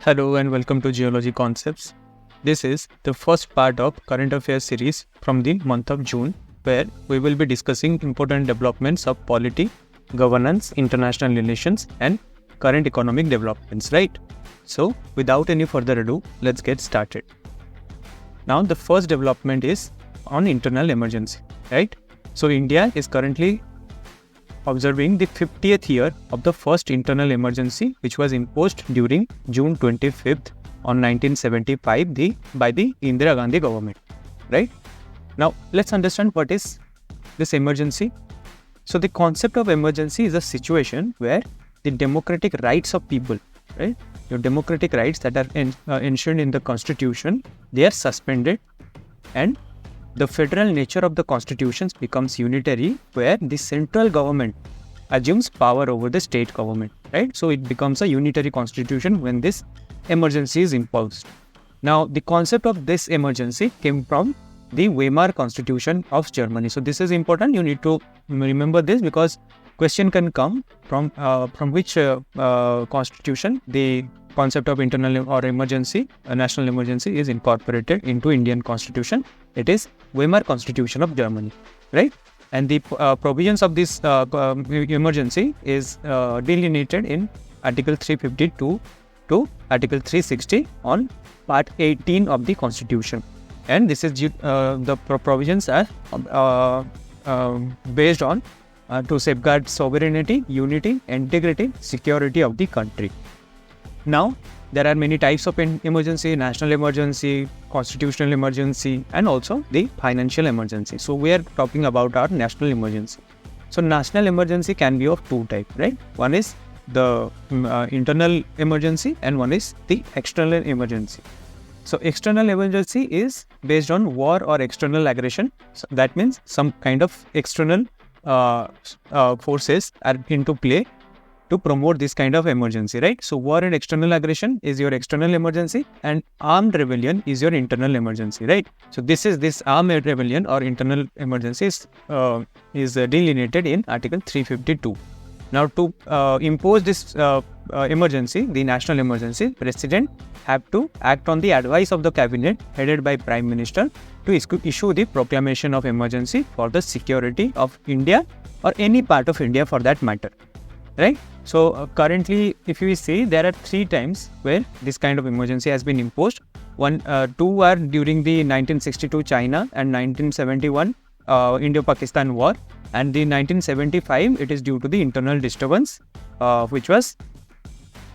Hello and welcome to Geology Concepts. This is the first part of current affairs series from the month of June, where we will be discussing important developments of polity, governance, international relations and current economic developments, right? So without any further ado, let's get started. Now the first development is on internal emergency, right? So India is currently observing the 50th year of the first internal emergency, which was imposed during June 25th on 1975 by the Indira Gandhi government, right? Now let's understand what is this emergency. So the concept of emergency is a situation where the democratic rights of people, right? Your democratic rights that are enshrined in the constitution, they are suspended, and the federal nature of the constitutions becomes unitary, where the central government assumes power over the state government, right? So it becomes a unitary constitution when this emergency is imposed. Now the concept of this emergency came from the Weimar Constitution of Germany. So this is important. You need to remember this because question can come from which constitution the concept of internal or emergency, a national emergency, is incorporated into Indian constitution. It is Weimar Constitution of Germany, right? And the provisions of this emergency is delineated in Article 352 to Article 360 on Part 18 of the Constitution. And this is the provisions are based on to safeguard sovereignty, unity, integrity, security of the country. Now, there are many types of emergency: national emergency, constitutional emergency, and also the financial emergency. So we are talking about our national emergency. So national emergency can be of two types, right? One is the internal emergency and one is the external emergency. So external emergency is based on war or external aggression. So that means some kind of external forces are into play to promote this kind of emergency, right? So war and external aggression is your external emergency, and armed rebellion is your internal emergency, right? So this armed rebellion or internal emergency is delineated in Article 352. Now to impose this emergency, the national emergency, President have to act on the advice of the cabinet headed by Prime Minister to issue the proclamation of emergency for the security of India or any part of India for that matter, right? So currently, if you see, there are three times where this kind of emergency has been imposed. Two are during the 1962 China and 1971 Indo-Pakistan War, and the 1975 it is due to the internal disturbance, which was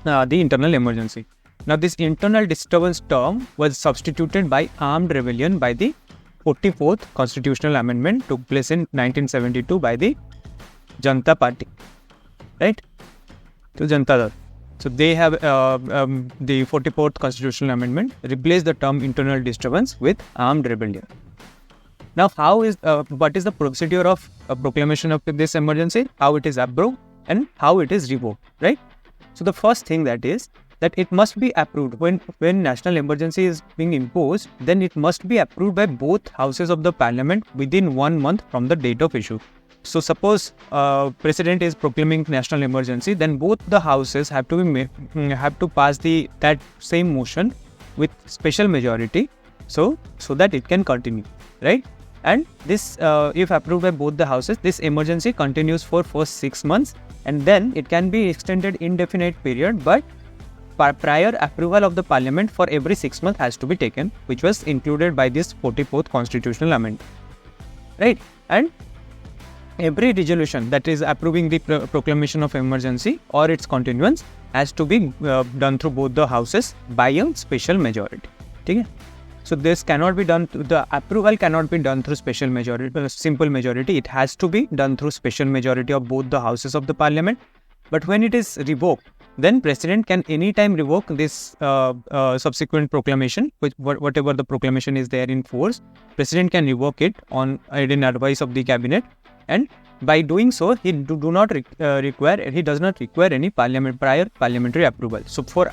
the internal emergency. Now this internal disturbance term was substituted by armed rebellion by the 44th Constitutional Amendment, took place in 1972 by the Janata Party, right? To Janata Dal. So they have the 44th Constitutional Amendment replaced the term internal disturbance with armed rebellion. Now, what is the procedure of a proclamation of this emergency? How it is approved and how it is revoked, right? So the first thing that is that it must be approved when national emergency is being imposed. Then it must be approved by both houses of the Parliament within 1 month from the date of issue. So suppose President is proclaiming national emergency, then both the houses have to pass that same motion with special majority, so that it can continue, right? And this, if approved by both the houses, this emergency continues for first 6 months, and then it can be extended indefinite period, but prior approval of the Parliament for every 6 months has to be taken, which was included by this 44th Constitutional Amendment, right? And every resolution that is approving the proclamation of emergency or its continuance has to be done through both the houses by a special majority. Okay? So this cannot be done. The approval cannot be done through special majority, simple majority. It has to be done through special majority of both the houses of the Parliament. But when it is revoked, then President can anytime revoke this subsequent proclamation, whatever the proclamation is there in force. President can revoke it on advice of the cabinet. And by doing so, he does not require any prior parliamentary approval. So for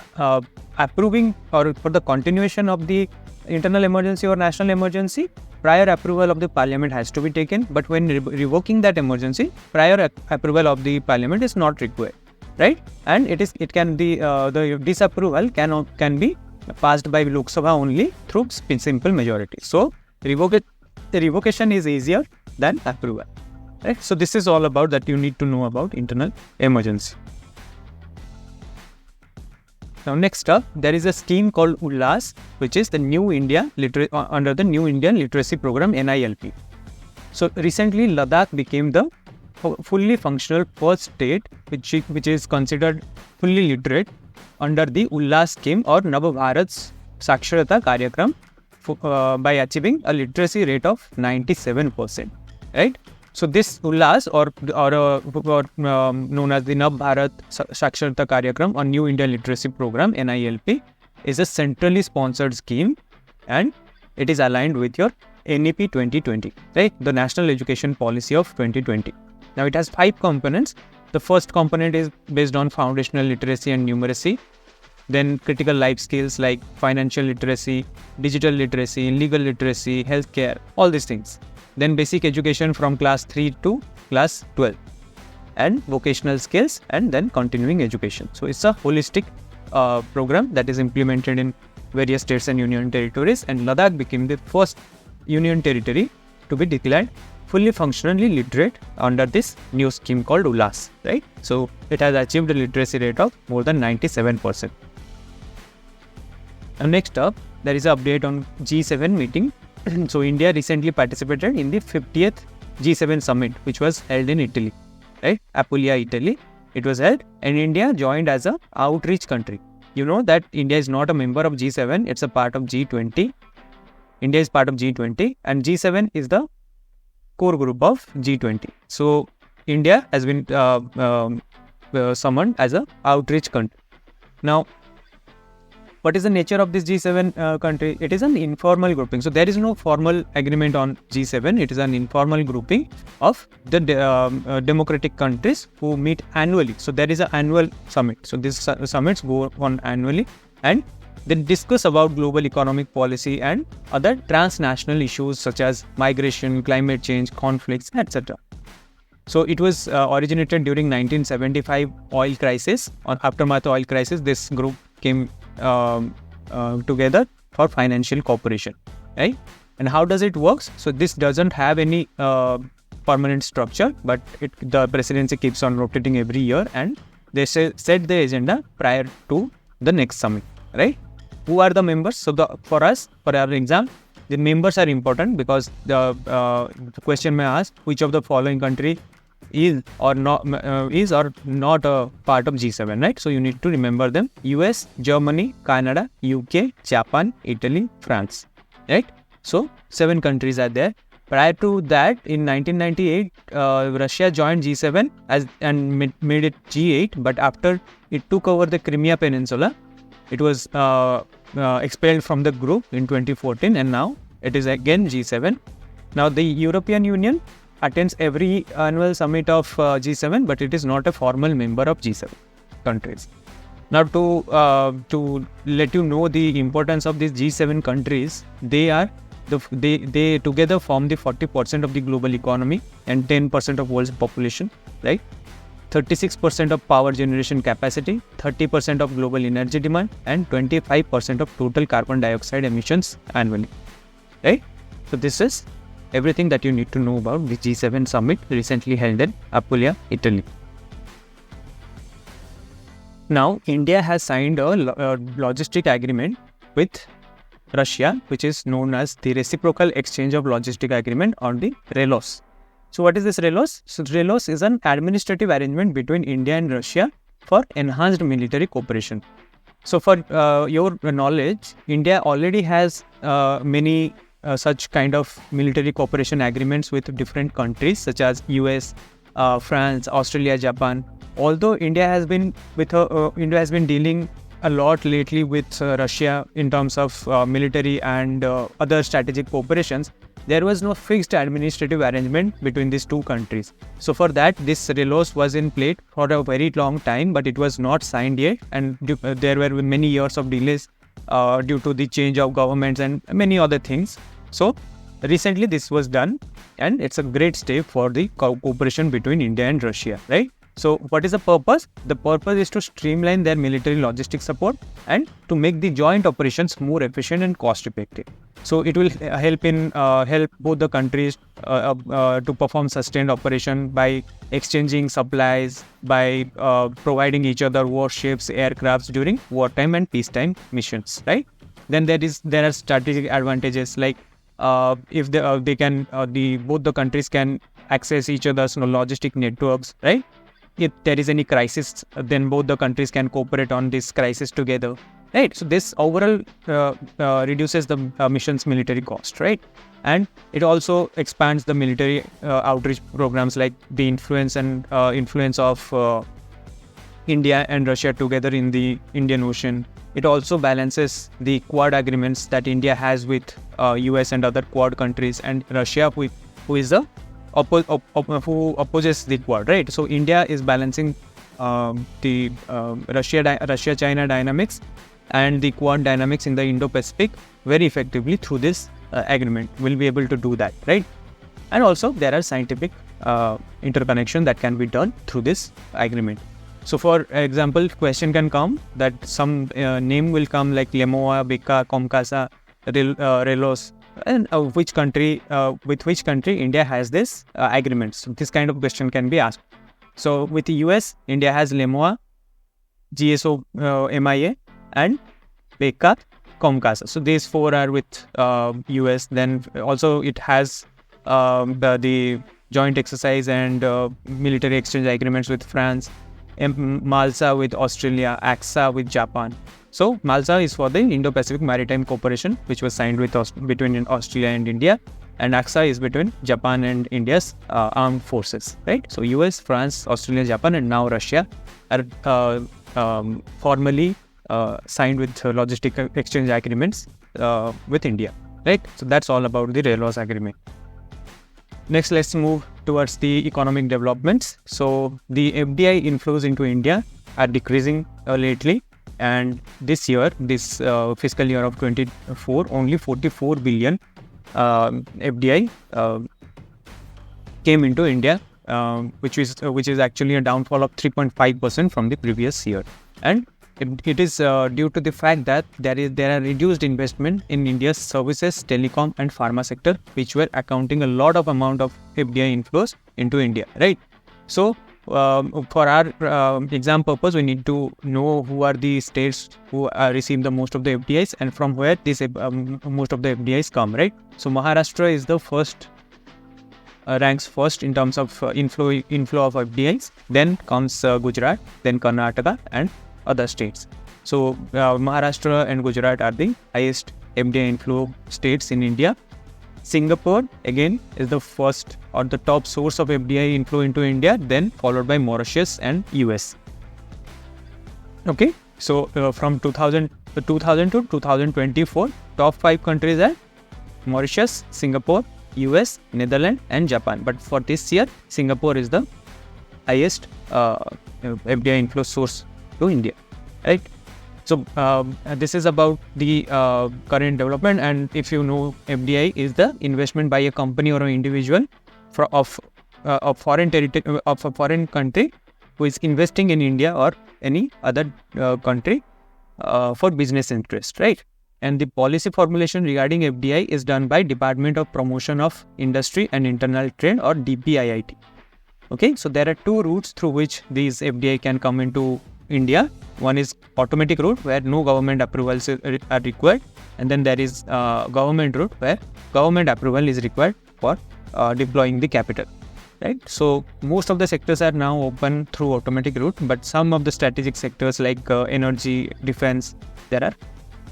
approving or for the continuation of the internal emergency or national emergency, prior approval of the Parliament has to be taken. But when revoking that emergency, prior approval of the Parliament is not required. right? And it can be the disapproval can be passed by Lok Sabha only through simple majority. So revocation is easier than approval, right? So this is all about that you need to know about internal emergency. Now next up, there is a scheme called ULAS, which is the New India under the New Indian Literacy Program, NILP. So recently Ladakh became the fully functional first state which is considered fully literate under the ULAS scheme or Nav Bharat Saksharata Karyakram by achieving a literacy rate of 97%, right? So this ULAS or known as the Nav Bharat Saksharata Karyakram or New India Literacy Program, NILP, is a centrally sponsored scheme and it is aligned with your NEP 2020, right? The National Education Policy of 2020. Now it has 5 components. The first component is based on foundational literacy and numeracy. Then critical life skills like financial literacy, digital literacy, legal literacy, healthcare, all these things. Then basic education from class 3 to class 12 and vocational skills and then continuing education. So it's a holistic program that is implemented in various states and union territories, and Ladakh became the first union territory to be declared fully functionally literate under this new scheme called ULAS, right? So it has achieved a literacy rate of more than 97%. And next up, there is an update on G7 meeting. So India recently participated in the 50th G7 summit, which was held in Italy, right? Apulia, Italy. It was held, and India joined as an outreach country. You know that India is not a member of G7, it's a part of G20. India is part of G20 and G7 is the core group of G20. So India has been summoned as an outreach country. Now, what is the nature of this G7 country? It is an informal grouping. So there is no formal agreement on G7. It is an informal grouping of the democratic countries who meet annually. So there is an annual summit. So these summits go on annually and they discuss about global economic policy and other transnational issues such as migration, climate change, conflicts, etc. So it was originated during 1975 oil crisis. On aftermath oil crisis, this group came together for financial cooperation, right? And how does it work? So this doesn't have any permanent structure, but the presidency keeps on rotating every year, and they set the agenda prior to the next summit, right? Who are the members? So for our exam, the members are important because the question may ask which of the following country is or not a part of G7, right? So you need to remember them: US, Germany, Canada, UK, Japan, Italy, France, right? So 7 countries are there. Prior to that, in 1998, Russia joined G7 and made it G8. But after it took over the Crimea Peninsula, it was expelled from the group in 2014, and now it is again G7. Now the European Union attends every annual summit of G7, but it is not a formal member of G7 countries. Now to let you know the importance of these G7 countries, they together form the 40% of the global economy and 10% of world's population, right? 36% of power generation capacity, 30% of global energy demand, and 25% of total carbon dioxide emissions annually, right? So this is everything that you need to know about the G7 summit recently held in Apulia, Italy. Now, India has signed a logistic agreement with Russia, which is known as the Reciprocal Exchange of Logistic Agreement, or the RELOS. So what is this RELOS? So RELOS is an administrative arrangement between India and Russia for enhanced military cooperation. So for your knowledge, India already has many such kind of military cooperation agreements with different countries such as US, France, Australia, Japan. Although India has been dealing a lot lately with Russia in terms of military and other strategic cooperations, there was no fixed administrative arrangement between these two countries. So for that, this RELOS was in play for a very long time, but it was not signed yet, and there were many years of delays due to the change of governments and many other things. So recently this was done, and it's a great step for the cooperation between India and Russia, right? So what is the purpose? The purpose is to streamline their military logistic support and to make the joint operations more efficient and cost effective. So it will help both the countries to perform sustained operation by exchanging supplies, by providing each other warships, aircrafts during wartime and peacetime missions, right? Then there are strategic advantages, like if both the countries can access each other's logistic networks, right? If there is any crisis, then both the countries can cooperate on this crisis together, right? So this overall reduces the mission's military cost, right? And it also expands the military outreach programs, like the influence of India and Russia together in the Indian Ocean. It also balances the Quad agreements that India has with US and other Quad countries, and Russia, who is the who opposes the Quad, right? So India is balancing the Russia-China dynamics and the Quad dynamics in the Indo-Pacific very effectively through this agreement. Will be able to do that, right? And also there are scientific interconnection that can be done through this agreement. So for example, question can come that some name will come like Lemoa, Beka, Comcasa, Relos, and with which country India has this agreement. So this kind of question can be asked. So with the US, India has Lemoa, GSO, MIA, and Beka, Comcasa. So these four are with US. Then also it has the joint exercise and military exchange agreements with France, MALSA with Australia, AXA with Japan. So MALSA is for the Indo-Pacific Maritime Cooperation, which was signed between Australia and India, and AXA is between Japan and India's armed forces, right? So US, France, Australia, Japan, and now Russia are formally signed with logistic exchange agreements with India, right? So that's all about the RELOS agreement. Next, let's move towards the economic developments. So the FDI inflows into India are decreasing lately, and this fiscal year of 24, only 44 billion FDI came into India, which is actually a downfall of 3.5% from the previous year, and it is due to the fact that there are reduced investment in India's services, telecom, and pharma sector, which were accounting a lot of amount of FDI inflows into India, right? So for our exam purpose, we need to know who are the states who receive the most of the FDIs and from where this most of the FDIs come, right? So Maharashtra is the first, ranks first in terms of inflow of FDIs. Then comes Gujarat, then Karnataka, and other states. So Maharashtra and Gujarat are the highest FDI inflow states in India. Singapore again is the first or the top source of FDI inflow into India, then followed by Mauritius and US. Okay, so from 2000 to 2024, top 5 countries are Mauritius, Singapore, US, Netherlands, and Japan. But for this year, Singapore is the highest FDI inflow source to India, right? So this is about the current development, and if you know, FDI is the investment by a company or an individual of foreign territory of a foreign country who is investing in India or any other country for business interest, right? And the policy formulation regarding FDI is done by Department of Promotion of Industry and Internal Trade, or DPIIT. Okay, so there are two routes through which these FDI can come into India. One is automatic route, where no government approvals are required, and then there is government route, where government approval is required for deploying the capital, right? So most of the sectors are now open through automatic route, but some of the strategic sectors like energy, defense, there are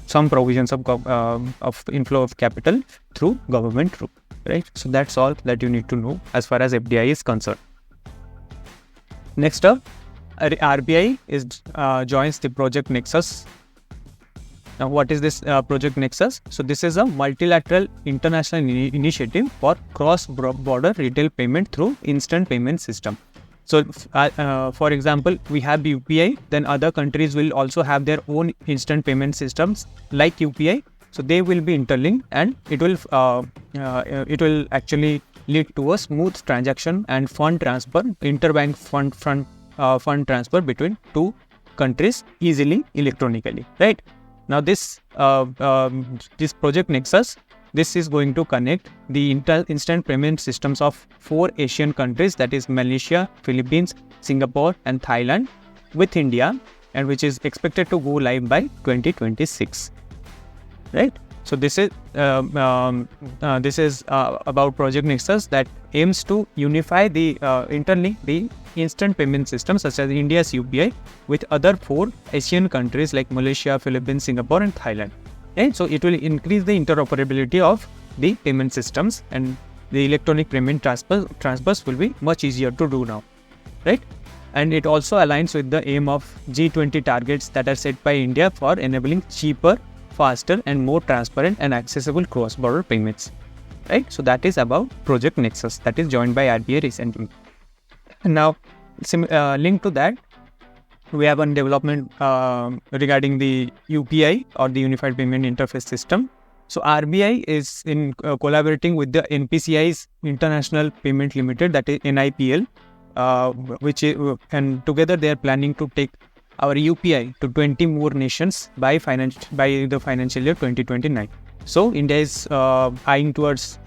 some provisions of inflow of capital through government route, right? So that's all that you need to know as far as FDI is concerned. Next up, RBI joins the project Nexus. Now, what is this project Nexus? So this is a multilateral international initiative for cross-border retail payment through instant payment system. So for example, we have UPI, then other countries will also have their own instant payment systems like UPI. So they will be interlinked, and it will actually lead to a smooth transaction and fund transfer, interbank fund fund transfer between two countries easily electronically, right? Now this project Nexus, this is going to connect the instant payment systems of 4 Asian countries, that is Malaysia, Philippines, Singapore and Thailand, with India, and which is expected to go live by 2026, right? So this is about Project Nexus that aims to unify the internally the instant payment systems such as India's UPI with other 4 Asian countries like Malaysia, Philippines, Singapore and Thailand. And so it will increase the interoperability of the payment systems, and the electronic payment transfers will be much easier to do now, right? And it also aligns with the aim of G20 targets that are set by India for enabling cheaper, faster and more transparent and accessible cross-border payments, right? So that is about Project Nexus, that is joined by RBI recently. And now, linked to that, we have one development regarding the UPI or the Unified Payment Interface System. So RBI is in collaborating with the NPCI's International Payment Limited, that is NIPL, and together they are planning to take our UPI to 20 more nations by the financial year 2029. So India is eyeing towards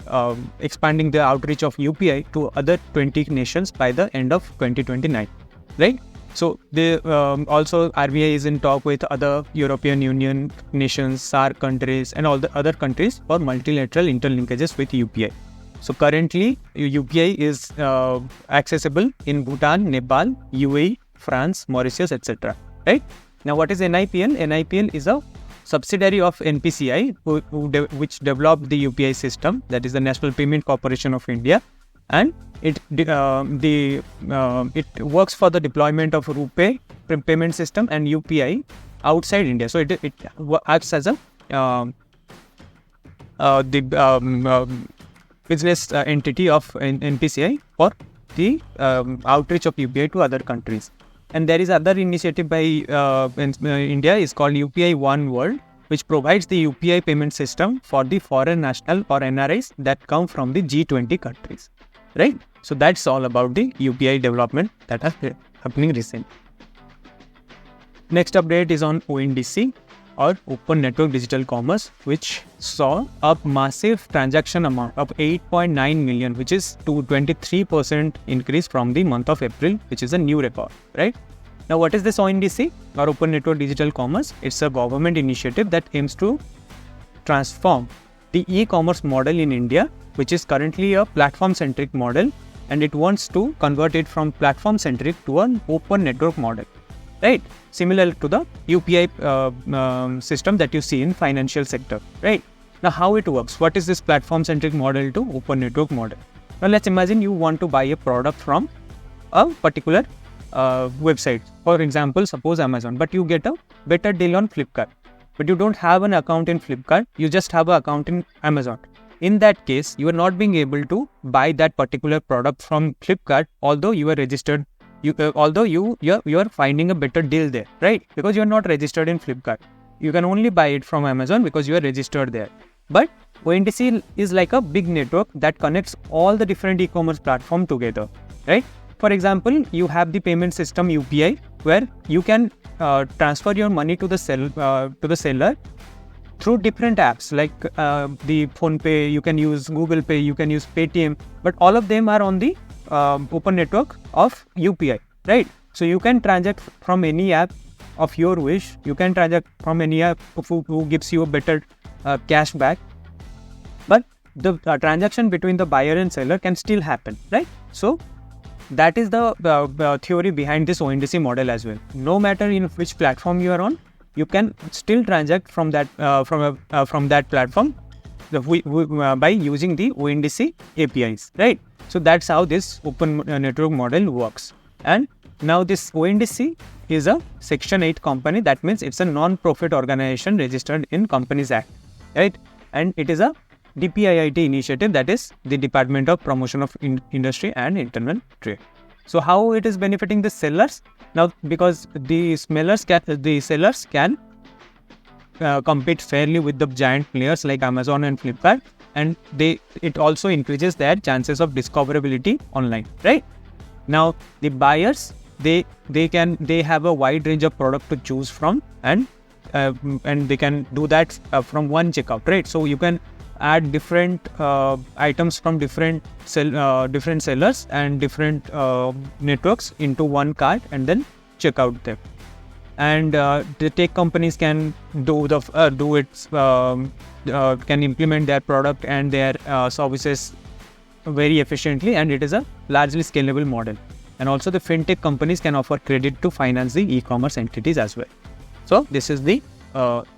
expanding the outreach of UPI to other 20 nations by the end of 2029, right? So they also RBI is in talk with other European Union nations, SAARC countries and all the other countries for multilateral interlinkages with UPI. So currently UPI is accessible in Bhutan, Nepal, UAE, France, Mauritius, etc. Right? Now what is NIPL? NIPL is a subsidiary of NPCI which developed the UPI system, that is the National Payment Corporation of India, and it works for the deployment of RuPay payment system and UPI outside India. So it acts as a business entity of NPCI for the outreach of UPI to other countries. And there is other initiative by India is called UPI One World, which provides the UPI payment system for the foreign national or NRIs that come from the G20 countries, right? So that's all about the UPI development that are happening recently. Next update is on ONDC, or Open Network Digital Commerce, which saw a massive transaction amount of 8.9 million, which is to 23% increase from the month of April, which is a new record, right? Now, what is this ONDC, or Open Network Digital Commerce? It's a government initiative that aims to transform the e-commerce model in India, which is currently a platform-centric model, and it wants to convert it from platform-centric to an open network model, right? Similar to the UPI system that you see in financial sector, right? Now, how it works? What is this platform-centric model to open network model? Now, let's imagine you want to buy a product from a particular website. For example, suppose Amazon, but you get a better deal on Flipkart. But you don't have an account in Flipkart, you just have an account in Amazon. In that case, you are not being able to buy that particular product from Flipkart, although you are registered. You are finding a better deal there, right? Because you are not registered in Flipkart. You can only buy it from Amazon because you are registered there. But ONDC is like a big network that connects all the different e-commerce platforms together, right? For example, you have the payment system UPI, where you can transfer your money to the seller through different apps like the PhonePe. You can use Google Pay, you can use Paytm, but all of them are on the open network of UPI, right? So you can transact from any app of your wish. You can transact from any app who gives you a better cash back, but the transaction between the buyer and seller can still happen, right? So that is the theory behind this ONDC model as well. No matter in which platform you are on, you can still transact from that platform by using the ONDC APIs, right? So that's how this open network model works. And now this ONDC is a Section 8 company. That means it's a non-profit organization registered in Companies Act, right? And it is a DPIIT initiative, that is the Department of Promotion of Industry and Internal Trade. So how it is benefiting the sellers? Now, because the sellers can compete fairly with the giant players like Amazon and Flipkart, and it also increases their chances of discoverability online, right? Now, the buyers they have a wide range of product to choose from, and they can do that from one checkout, right? So you can add different items from different sellers and different networks into one cart and then check out them. And the tech companies can can implement their product and their services very efficiently, and it is a largely scalable model. And also the fintech companies can offer credit to finance the e-commerce entities as well. So this is the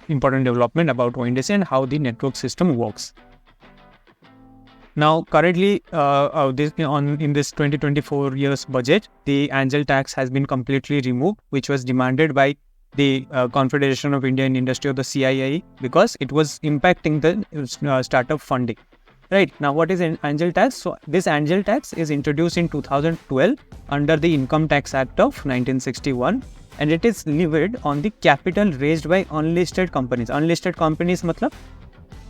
important development about ONDC and how the network system works. Now currently in this 2024 year's budget, the angel tax has been completely removed, which was demanded by the Confederation of Indian Industry, or the CII, because it was impacting the startup funding. Right, now what is an angel tax? So this angel tax is introduced in 2012 under the Income Tax Act of 1961, and it is levied on the capital raised by unlisted companies. Unlisted companies matlab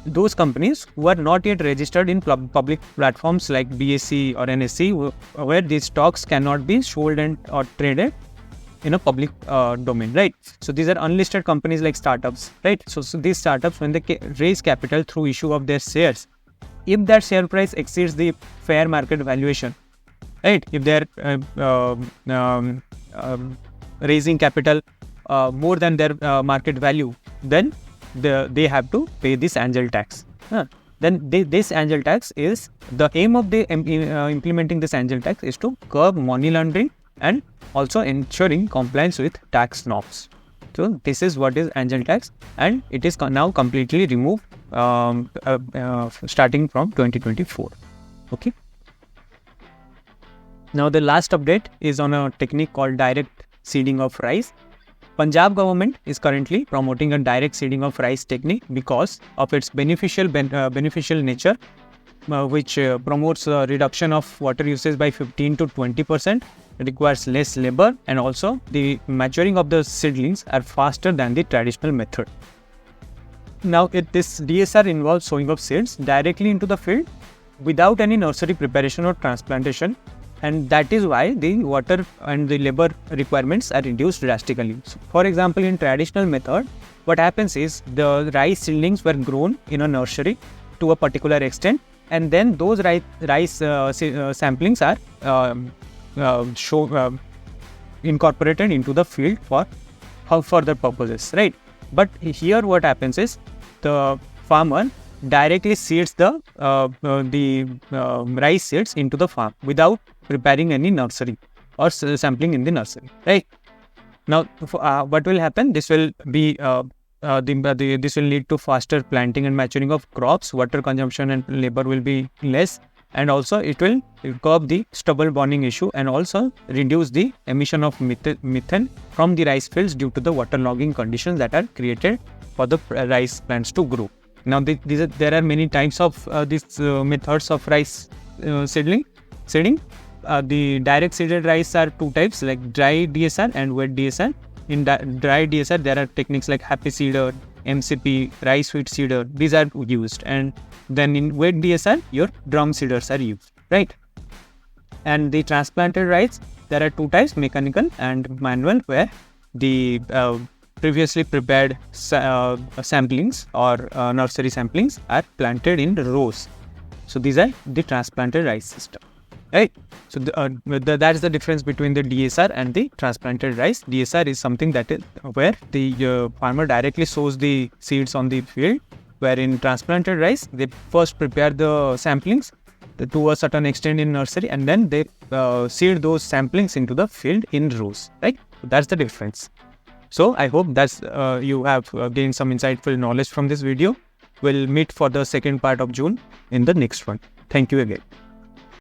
those companies who are not yet registered in public platforms like BSE or NSE, where these stocks cannot be sold or traded in a public domain, right? So these are unlisted companies like startups, right? So these startups, when they raise capital through issue of their shares, if that share price exceeds the fair market valuation, right? If they are raising capital more than their market value, then they have to pay this angel tax. Then this angel tax is, the aim of the implementing this angel tax is to curb money laundering and also ensuring compliance with tax norms. So this is what is angel tax, and it is now completely removed starting from 2024. Okay. Now the last update is on a technique called direct seeding of rice. Punjab government is currently promoting a direct seeding of rice technique because of its beneficial nature, which promotes a reduction of water usage by 15 to 20%. It requires less labor, and also the maturing of the seedlings are faster than the traditional method. Now this DSR involves sowing of seeds directly into the field without any nursery preparation or transplantation, and that is why the water and the labor requirements are reduced drastically. So, for example, in traditional method, what happens is the rice seedlings were grown in a nursery to a particular extent, and then those rice samplings are incorporated into the field for further purposes, right? But here what happens is the farmer directly seeds the rice seeds into the farm without preparing any nursery or sampling in the nursery, right? Now what will happen? This will be this will lead to faster planting and maturing of crops. Water consumption and labor will be less, and also it will curb the stubble burning issue and also reduce the emission of methane from the rice fields due to the waterlogging conditions that are created for the rice plants to grow. Now there are many types of these methods of rice seeding. The direct seeded rice are two types, like dry DSR and wet DSR. In dry DSR, there are techniques like happy seeder, MCP, rice wheat seeder. These are used, and then in wet DSR, your drum seeders are used, right? And the transplanted rice, there are two types, mechanical and manual, where the previously prepared samplings or nursery samplings are planted in rows. So these are the transplanted rice system, right? So that is the difference between the DSR and the transplanted rice. DSR is something that is where the farmer directly sows the seeds on the field, where in transplanted rice, they first prepare the samplings to a certain extent in nursery, and then they seed those samplings into the field in rows, right? So that's the difference. So I hope that's you have gained some insightful knowledge from this video. We'll meet for the second part of June in the next one. Thank you again.